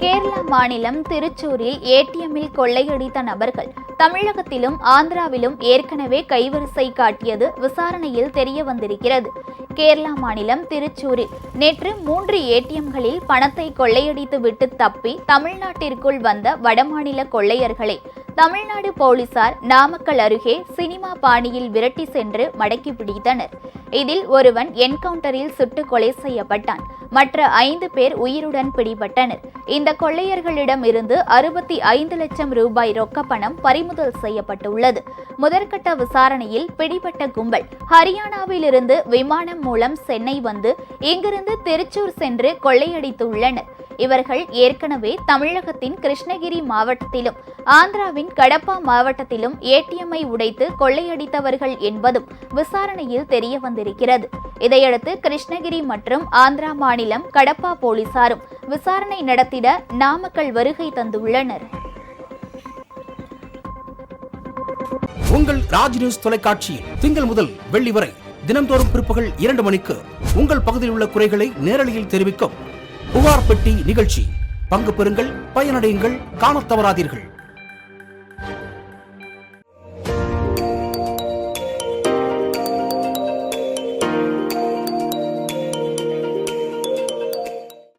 கேரள மாநிலம் திருச்சூரில் ஏடிஎம்மில் கொள்ளையடித்த நபர்கள் தமிழகத்திலும் ஆந்திராவிலும் ஏற்கனவே கைவரிசை காட்டியது விசாரணையில் தெரிய வந்திருக்கிறது. கேரள மாநிலம் திருச்சூரில் நேற்று 3 ஏடிஎம்களில் பணத்தை கொள்ளையடித்து விட்டு தப்பி தமிழ்நாட்டிற்குள் வந்த வடமாநில கொள்ளையர்களை தமிழ்நாடு போலீசார் நாமக்கல் அருகே சினிமா பாணியில் விரட்டி சென்று மடக்கி பிடித்தனர். இதில் ஒருவன் என்கவுண்டரில் சுட்டு கொலை செய்யப்பட்டான். மற்ற 5 பேர் உயிருடன் பிடிபட்டனர். இந்த கொள்ளையர்களிடம் இருந்து 65 லட்சம் ரூபாய் ரொக்க பணம் பறிமுதல் செய்யப்பட்டுள்ளது. முதற்கட்ட விசாரணையில் பிடிபட்ட கும்பல் ஹரியானாவில் இருந்து விமானம் மூலம் சென்னை வந்து இங்கிருந்து திருச்சூர் சென்று கொள்ளையடித்துள்ளனர். இவர்கள் ஏற்கனவே தமிழகத்தின் கிருஷ்ணகிரி மாவட்டத்திலும் ஆந்திராவின் கடப்பா மாவட்டத்திலும் ஏடிஎம்ஐ உடைத்து கொள்ளையடித்தவர்கள் என்பதும் விசாரணையில் தெரிய வந்திருக்கிறது. இதையடுத்து கிருஷ்ணகிரி மற்றும் ஆந்திரா மாநிலம் கடப்பா போலீசாரும் விசாரணை நடத்திட நாமக்கல் வருகை தந்துள்ளனர். உங்கள் ராஜ் நியூஸ் தொலைக்காட்சியில் திங்கள் முதல் வெள்ளி வரை தினந்தோறும் பிற்பகல் 2 மணிக்கு உங்கள் பகுதியில் உள்ள குறைகளை நேரலையில் தெரிவிக்கும் புகார் பெட்டி நிகழ்ச்சி. பங்கு பெறுங்கள், பயனடையுங்கள், காணத் தவறாதீர்கள்.